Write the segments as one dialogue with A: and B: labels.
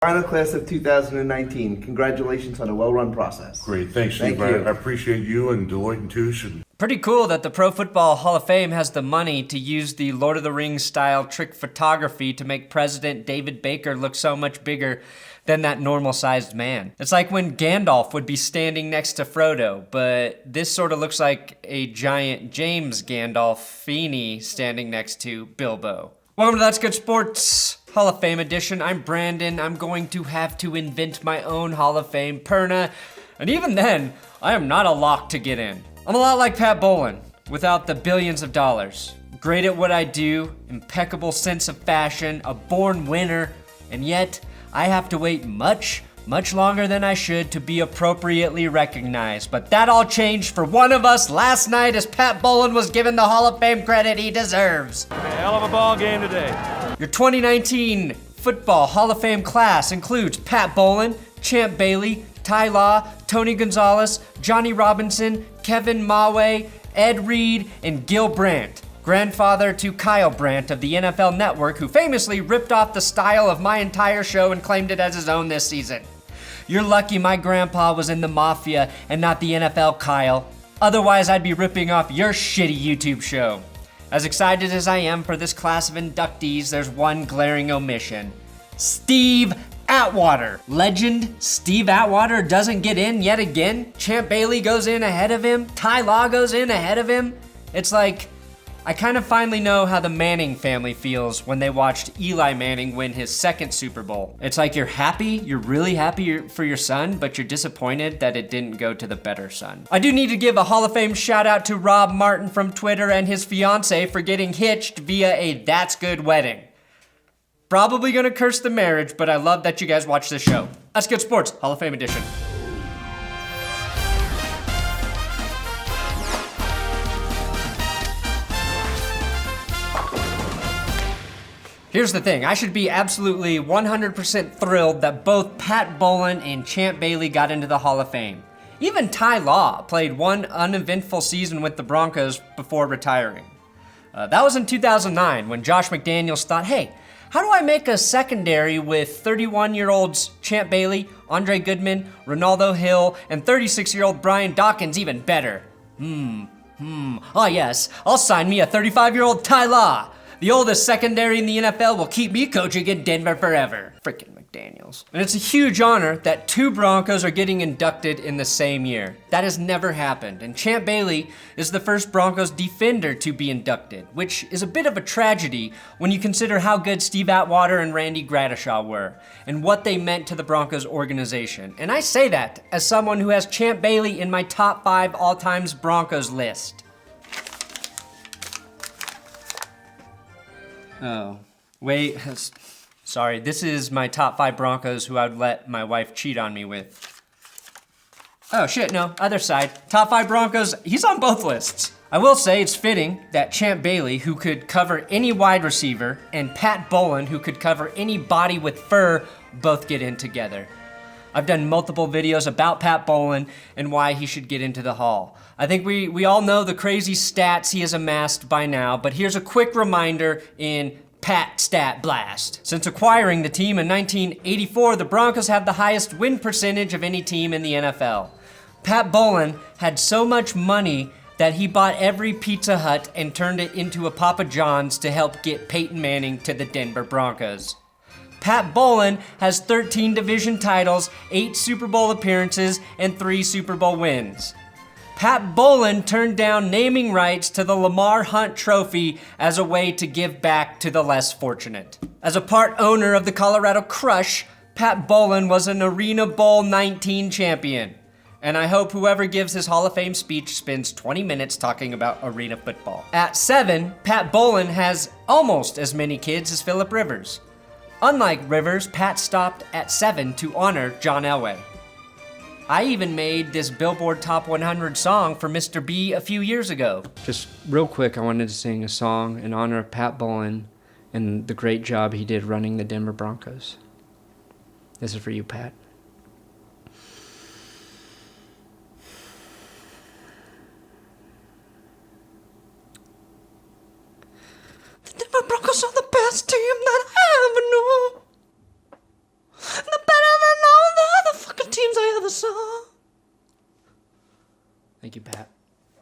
A: Final class of 2019. Congratulations on a well-run process.
B: Great, thanks, Steve.
A: Thank you.
B: I appreciate you and Deloitte and Touche.
C: Pretty cool that the Pro Football Hall of Fame has the money to use the Lord of the Rings style trick photography to make President David Baker look so much bigger than that normal-sized man. It's like when Gandalf would be standing next to Frodo, but this sort of looks like a giant James Gandolfini standing next to Bilbo. Welcome to That's Good Sports Hall of Fame edition. I'm Brandon. I'm going to have to invent my own Hall of Fame perna, and even then, I am not a lock to get in. I'm a lot like Pat Bowlen, without the billions of dollars. Great at what I do, impeccable sense of fashion, a born winner, and yet I have to wait much longer than I should to be appropriately recognized. But that all changed for one of us last night as Pat Bowlen was given the Hall of Fame credit he deserves.
D: A hell of a ball game today.
C: Your 2019 Football Hall of Fame class includes Pat Bowlen, Champ Bailey, Ty Law, Tony Gonzalez, Johnny Robinson, Kevin Mawae, Ed Reed, and Gil Brandt, grandfather to Kyle Brandt of the NFL Network, who famously ripped off the style of my entire show and claimed it as his own this season. You're lucky my grandpa was in the Mafia and not the NFL, Kyle. Otherwise, I'd be ripping off your shitty YouTube show. As excited as I am for this class of inductees, there's one glaring omission. Steve Atwater. Legend Steve Atwater doesn't get in yet again. Champ Bailey goes in ahead of him. Ty Law goes in ahead of him. It's like, I kind of finally know how the Manning family feels when they watched Eli Manning win his second Super Bowl. It's like you're really happy for your son, but you're disappointed that it didn't go to the better son. I do need to give a Hall of Fame shout out to Rob Martin from Twitter and his fiance for getting hitched via a That's Good wedding. Probably gonna curse the marriage, but I love that you guys watch this show. That's Good Sports, Hall of Fame edition. Here's the thing, I should be absolutely 100% thrilled that both Pat Bowlen and Champ Bailey got into the Hall of Fame. Even Ty Law played one uneventful season with the Broncos before retiring. That was in 2009 when Josh McDaniels thought, hey, how do I make a secondary with 31-year-olds Champ Bailey, Andre Goodman, Ronaldo Hill, and 36-year-old Brian Dawkins even better? Ah yes, I'll sign me a 35-year-old Ty Law. The oldest secondary in the NFL will keep me coaching in Denver forever. Frickin' McDaniels. And it's a huge honor that two Broncos are getting inducted in the same year. That has never happened, and Champ Bailey is the first Broncos defender to be inducted, which is a bit of a tragedy when you consider how good Steve Atwater and Randy Gradishaw were, and what they meant to the Broncos organization. And I say that as someone who has Champ Bailey in my top 5 all-time Broncos list. Oh, wait, sorry, this is my top 5 Broncos who I would let my wife cheat on me with. Oh shit, no, other side. Top 5 Broncos, he's on both lists. I will say it's fitting that Champ Bailey, who could cover any wide receiver, and Pat Bowlen, who could cover any body with fur, both get in together. I've done multiple videos about Pat Bowlen and why he should get into the Hall. I think we all know the crazy stats he has amassed by now, but here's a quick reminder in Pat Stat Blast. Since acquiring the team in 1984, the Broncos have the highest win percentage of any team in the NFL. Pat Bowlen had so much money that he bought every Pizza Hut and turned it into a Papa John's to help get Peyton Manning to the Denver Broncos. Pat Bowlen has 13 division titles, 8 Super Bowl appearances, and 3 Super Bowl wins. Pat Bowlen turned down naming rights to the Lamar Hunt Trophy as a way to give back to the less fortunate. As a part owner of the Colorado Crush, Pat Bowlen was an Arena Bowl 19 champion. And I hope whoever gives his Hall of Fame speech spends 20 minutes talking about arena football. At 7, Pat Bowlen has almost as many kids as Phillip Rivers. Unlike Rivers, Pat stopped at 7 to honor John Elway. I even made this Billboard Top 100 song for Mr. B a few years ago. Just real quick, I wanted to sing a song in honor of Pat Bowlen and the great job he did running the Denver Broncos. This is for you, Pat. The Denver Broncos are the best team that I ever knew. The Thank you, Pat.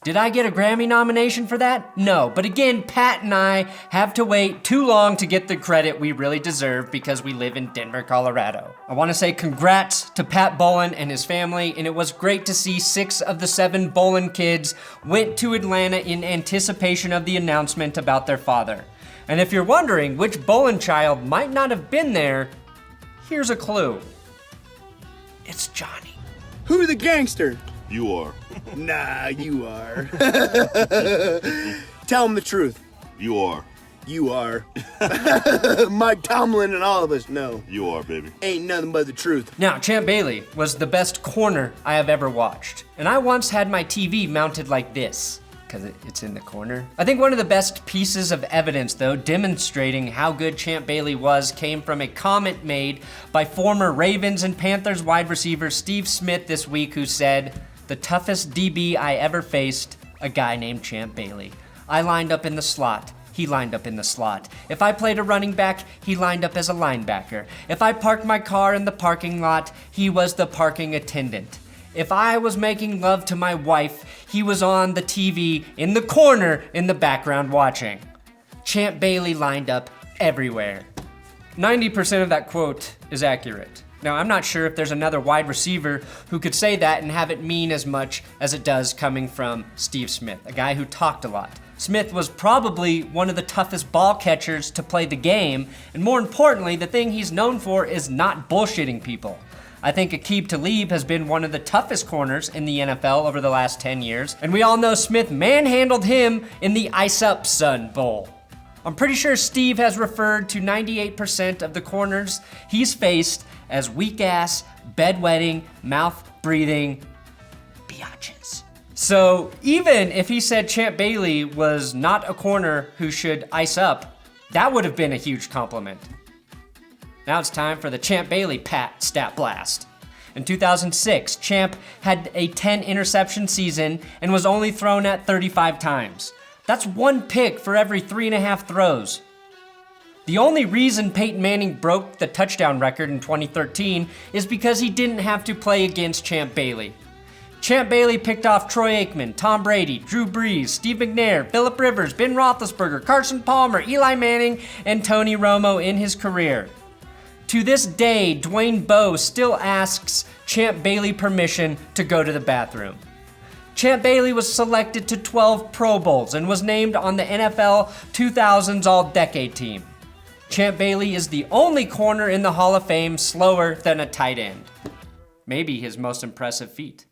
C: Did I get a Grammy nomination for that? No, but again, Pat and I have to wait too long to get the credit we really deserve because we live in Denver, Colorado. I want to say congrats to Pat Bowlen and his family, and it was great to see 6 of the 7 Bowlen kids went to Atlanta in anticipation of the announcement about their father. And if you're wondering which Bowlen child might not have been there, here's a clue. It's Johnny.
D: Who the gangster?
B: You are.
D: Nah, you are. Tell him the truth.
B: You are.
D: You are. Mike Tomlin and all of us know.
B: You are, baby.
D: Ain't nothing but the truth.
C: Now, Champ Bailey was the best corner I have ever watched. And I once had my TV mounted like this, because it's in the corner. I think one of the best pieces of evidence, though, demonstrating how good Champ Bailey was came from a comment made by former Ravens and Panthers wide receiver Steve Smith this week, who said, "The toughest DB I ever faced, a guy named Champ Bailey. I lined up in the slot. He lined up in the slot. If I played a running back, he lined up as a linebacker. If I parked my car in the parking lot, he was the parking attendant. If I was making love to my wife, he was on the TV in the corner in the background watching." Champ Bailey lined up everywhere. 90% of that quote is accurate. Now, I'm not sure if there's another wide receiver who could say that and have it mean as much as it does coming from Steve Smith, a guy who talked a lot. Smith was probably one of the toughest ball catchers to play the game, and more importantly, the thing he's known for is not bullshitting people. I think Aqib Talib has been one of the toughest corners in the NFL over the last 10 years, and we all know Smith manhandled him in the Ice Up Sun Bowl. I'm pretty sure Steve has referred to 98% of the corners he's faced as weak-ass, bedwetting, mouth-breathing biatches. So even if he said Champ Bailey was not a corner who should ice up, that would have been a huge compliment. Now it's time for the Champ Bailey Pat Stat Blast. In 2006, Champ had a 10 interception season and was only thrown at 35 times. That's 1 pick for every 3.5 throws. The only reason Peyton Manning broke the touchdown record in 2013 is because he didn't have to play against Champ Bailey. Champ Bailey picked off Troy Aikman, Tom Brady, Drew Brees, Steve McNair, Phillip Rivers, Ben Roethlisberger, Carson Palmer, Eli Manning, and Tony Romo in his career. To this day, Dwayne Bowe still asks Champ Bailey permission to go to the bathroom. Champ Bailey was selected to 12 Pro Bowls and was named on the NFL 2000s All-Decade team. Champ Bailey is the only corner in the Hall of Fame slower than a tight end. Maybe his most impressive feat.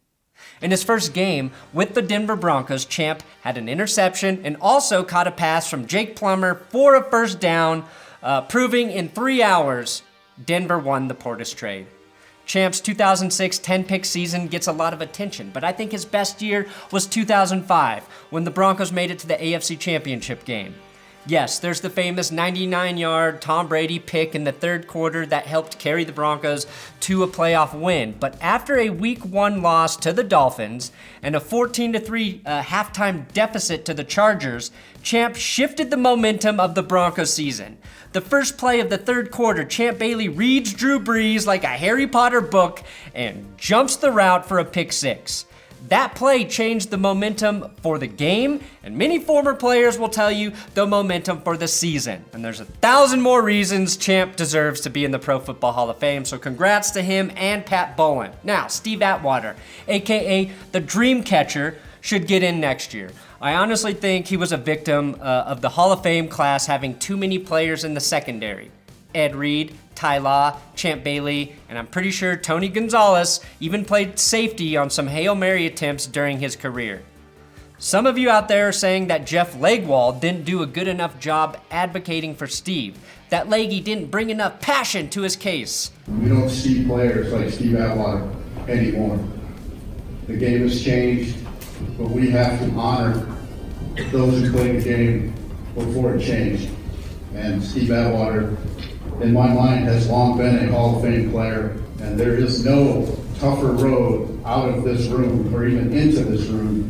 C: In his first game with the Denver Broncos, Champ had an interception and also caught a pass from Jake Plummer for a first down, proving in 3 hours Denver won the Portis trade. Champ's 2006 10-pick season gets a lot of attention, but I think his best year was 2005, when the Broncos made it to the AFC Championship game. Yes, there's the famous 99-yard Tom Brady pick in the third quarter that helped carry the Broncos to a playoff win. But after a Week 1 loss to the Dolphins and a 14-3 halftime deficit to the Chargers, Champ shifted the momentum of the Broncos season. The first play of the third quarter, Champ Bailey reads Drew Brees like a Harry Potter book and jumps the route for a pick six. That play changed the momentum for the game, and many former players will tell you the momentum for the season. And there's 1,000 more reasons Champ deserves to be in the Pro Football Hall of Fame, so congrats to him and Pat Bowlen. Now, Steve Atwater, aka the Dream Catcher, should get in next year. I honestly think he was a victim of the Hall of Fame class having too many players in the secondary. Ed Reed, Ty Law, Champ Bailey, and I'm pretty sure Tony Gonzalez even played safety on some Hail Mary attempts during his career. Some of you out there are saying that Jeff Legwall didn't do a good enough job advocating for Steve, that Leggy didn't bring enough passion to his case.
E: We don't see players like Steve Atwater anymore. The game has changed, but we have to honor those who played the game before it changed. And Steve Atwater, in my mind, has long been a Hall of Fame player, and there is no tougher road out of this room or even into this room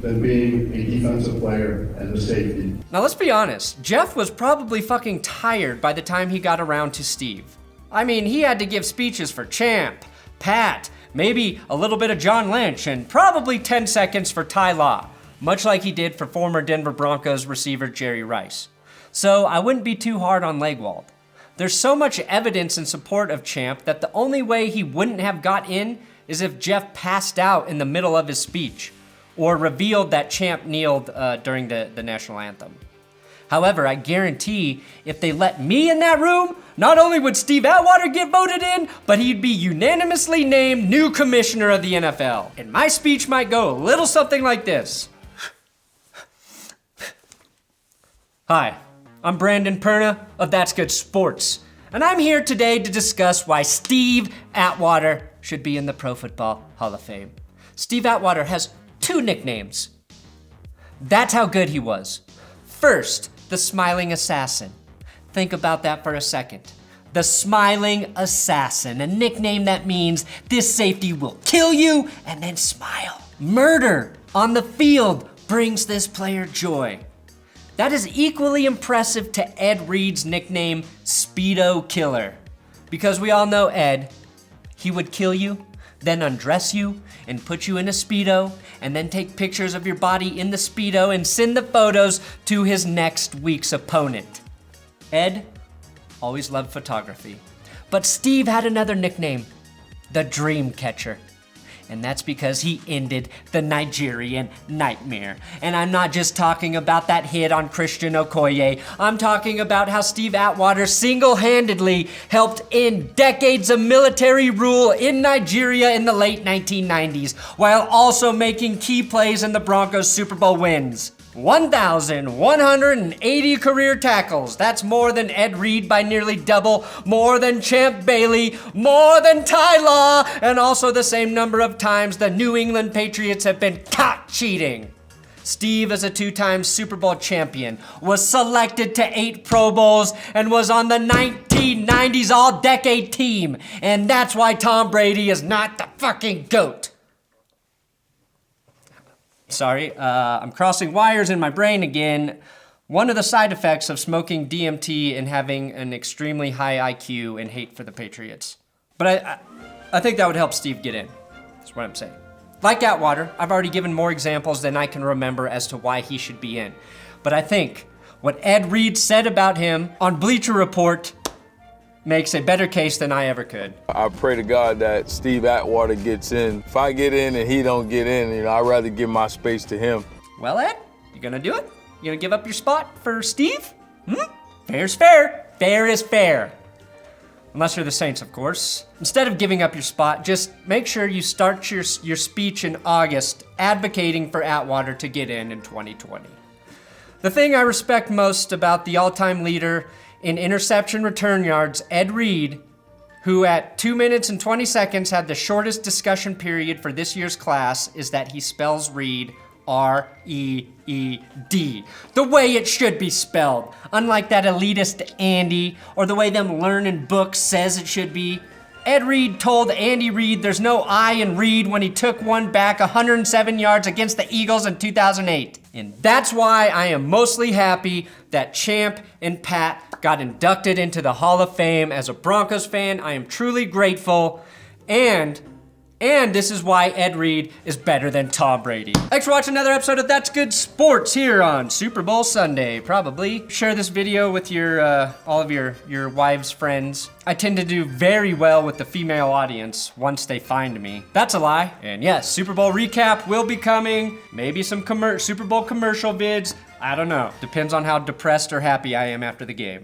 E: than being a defensive player and a safety.
C: Now let's be honest, Jeff was probably fucking tired by the time he got around to Steve. I mean, he had to give speeches for Champ, Pat, maybe a little bit of John Lynch, and probably 10 seconds for Ty Law, much like he did for former Denver Broncos receiver Jerry Rice. So I wouldn't be too hard on Legwald. There's so much evidence in support of Champ that the only way he wouldn't have got in is if Jeff passed out in the middle of his speech or revealed that Champ kneeled during the national anthem. However, I guarantee if they let me in that room, not only would Steve Atwater get voted in, but he'd be unanimously named new commissioner of the NFL. And my speech might go a little something like this. Hi, I'm Brandon Perna of That's Good Sports, and I'm here today to discuss why Steve Atwater should be in the Pro Football Hall of Fame. Steve Atwater has 2 nicknames. That's how good he was. First, the Smiling Assassin. Think about that for a second. The Smiling Assassin, a nickname that means this safety will kill you and then smile. Murder on the field brings this player joy. That is equally impressive to Ed Reed's nickname, Speedo Killer. Because we all know Ed, he would kill you, then undress you, and put you in a Speedo, and then take pictures of your body in the Speedo and send the photos to his next week's opponent. Ed always loved photography. But Steve had another nickname, the Dream Catcher. And that's because he ended the Nigerian nightmare. And I'm not just talking about that hit on Christian Okoye. I'm talking about how Steve Atwater single-handedly helped end decades of military rule in Nigeria in the late 1990s, while also making key plays in the Broncos' Super Bowl wins. 1,180 career tackles. That's more than Ed Reed by nearly double, more than Champ Bailey, more than Ty Law, and also the same number of times the New England Patriots have been caught cheating. Steve is a 2-time Super Bowl champion, was selected to 8 Pro Bowls, and was on the 1990s All-Decade team. And that's why Tom Brady is not the fucking GOAT. Sorry, I'm crossing wires in my brain again. One of the side effects of smoking DMT and having an extremely high IQ and hate for the Patriots. But I think that would help Steve get in. That's what I'm saying. Like Atwater, I've already given more examples than I can remember as to why he should be in. But I think what Ed Reed said about him on Bleacher Report makes a better case than I ever could.
F: I pray to God that Steve Atwater gets in. If I get in and he don't get in, I'd rather give my space to him.
C: Well, Ed, you gonna do it? You gonna give up your spot for Steve? Fair's fair. Fair is fair. Unless you're the Saints, of course. Instead of giving up your spot, just make sure you start your speech in August advocating for Atwater to get in 2020. The thing I respect most about the all-time leader in interception return yards, Ed Reed, who at 2 minutes and 20 seconds had the shortest discussion period for this year's class, is that he spells Reed R-E-E-D, the way it should be spelled, unlike that elitist Andy, or the way them learning books says it should be. Ed Reed told Andy Reid there's no I in Reed when he took one back 107 yards against the Eagles in 2008. And that's why I am mostly happy that Champ and Pat got inducted into the Hall of Fame. As a Broncos fan, I am truly grateful. And this is why Ed Reed is better than Tom Brady. Thanks for watching another episode of That's Good Sports here on Super Bowl Sunday, probably. Share this video with your all of your wives' friends. I tend to do very well with the female audience once they find me. That's a lie. And yes, Super Bowl recap will be coming. Maybe some Super Bowl commercial vids. I don't know. Depends on how depressed or happy I am after the game.